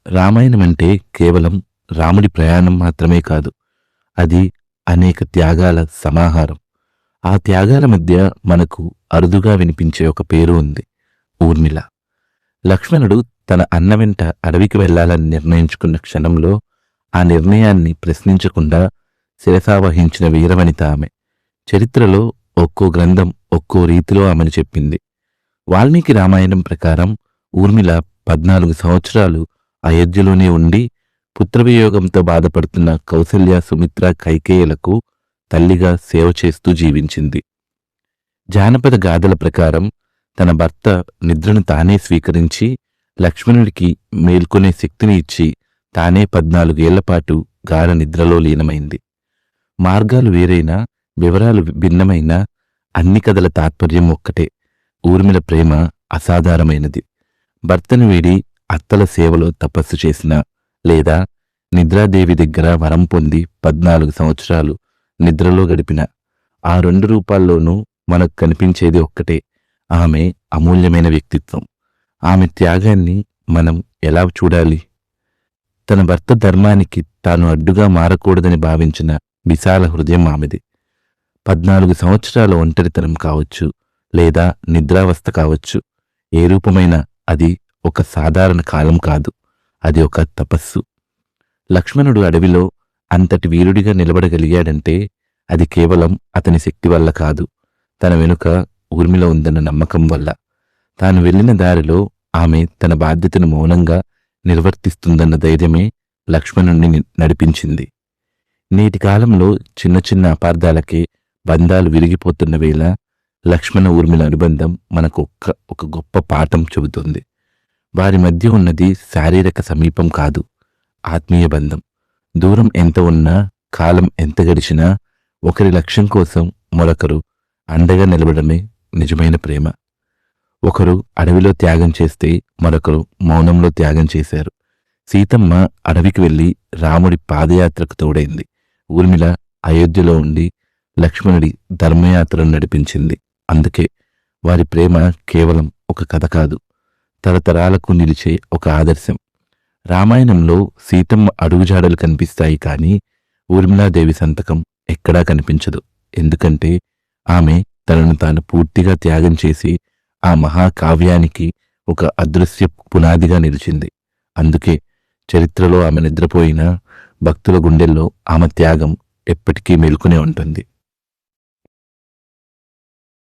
రామాయణం అంటే కేవలం రాముడి ప్రయాణం మాత్రమే కాదు. అది అనేక త్యాగాల సమాహారం. ఆ త్యాగాల మధ్య మనకు అరుదుగా వినిపించే ఒక పేరు ఉంది, ఊర్మిళ. లక్ష్మణుడు తన అన్న వెంట అడవికి వెళ్లాలని నిర్ణయించుకున్న క్షణంలో ఆ నిర్ణయాన్ని ప్రశ్నించకుండా శిరసావహించిన వీరవనిత ఆమె. చరిత్రలో ఒక్కో గ్రంథం ఒక్కో రీతిలో ఆమెను చెప్పింది. వాల్మీకి రామాయణం ప్రకారం ఊర్మిళ 14 సంవత్సరాలు అయోధ్యలోనే ఉండి పుత్రవియోగంతో బాధపడుతున్న కౌసల్య, సుమిత్ర, కైకేయులకు తల్లిగా సేవ చేస్తూ జీవించింది. జానపద గాథల ప్రకారం తన భర్త నిద్రను తానే స్వీకరించి లక్ష్మణుడికి మేల్కొనే శక్తిని ఇచ్చి తానే 14 ఏళ్లపాటు గాఢ నిద్రలో లీనమైంది. మార్గాలు వేరైనా, వివరాలు భిన్నమైనా అన్ని కథల తాత్పర్యం ఒక్కటే: ఊర్మిళ ప్రేమ అసాధారణమైనది. భర్తను వీడి అత్తల సేవలో తపస్సు చేసిన, లేదా నిద్రాదేవి దగ్గర వరం పొంది 14 సంవత్సరాలు నిద్రలో గడిపిన, ఆ 2 రూపాల్లోనూ మనకు కనిపించేది ఒక్కటే: ఆమె అమూల్యమైన వ్యక్తిత్వం. ఆమె త్యాగాన్ని మనం ఎలా చూడాలి? తన భర్త ధర్మానికి తాను అడ్డుగా మారకూడదని భావించిన విశాల హృదయం ఆమెది. 14 సంవత్సరాల ఒంటరితనం కావచ్చు, లేదా నిద్రావస్థ కావచ్చు, ఏ రూపమైనా అది ఒక సాధారణ కాలం కాదు, అది ఒక తపస్సు. లక్ష్మణుడు అడవిలో అంతటి వీరుడిగా నిలబడగలిగాడంటే అది కేవలం అతని శక్తి వల్ల కాదు, తన వెనుక ఊర్మిళ ఉందన్న నమ్మకం వల్ల. తాను వెళ్లిన దారిలో ఆమె తన బాధ్యతను మౌనంగా నిర్వర్తిస్తుందన్న ధైర్యమే లక్ష్మణుణ్ణి నడిపించింది. నేటి కాలంలో చిన్న చిన్న అపార్థాలకే బంధాలు విరిగిపోతున్న వేళ లక్ష్మణ ఊర్మిళ అనుబంధం మనకు ఒక గొప్ప పాఠం చెబుతుంది. వారి మధ్య ఉన్నది శారీరక సమీపం కాదు, ఆత్మీయ బంధం. దూరం ఎంత ఉన్నా, కాలం ఎంత గడిచినా ఒకరి లక్ష్యం కోసం మరొకరు అండగా నిలబడమే నిజమైన ప్రేమ. ఒకరు అడవిలో త్యాగం చేస్తే మరొకరు మౌనంలో త్యాగం చేశారు. సీతమ్మ అడవికి వెళ్లి రాముడి పాదయాత్రకు తోడైంది. ఊర్మిళ అయోధ్యలో ఉండి లక్ష్మణుడి ధర్మయాత్రను నడిపించింది. అందుకే వారి ప్రేమ కేవలం ఒక కథ కాదు, తరతరాలకు నిలిచే ఒక ఆదర్శం. రామాయణంలో సీతమ్మ అడుగుజాడలు కనిపిస్తాయి, కానీ ఊర్మిళాదేవి సంతకం ఎక్కడా కనిపించదు. ఎందుకంటే ఆమె తనను తాను పూర్తిగా త్యాగం చేసి ఆ మహాకావ్యానికి ఒక అదృశ్య పునాదిగా నిలిచింది. అందుకే చరిత్రలో ఆమె నిద్రపోయినా భక్తుల గుండెల్లో ఆమె త్యాగం ఎప్పటికీ మేల్కొనే ఉంటుంది.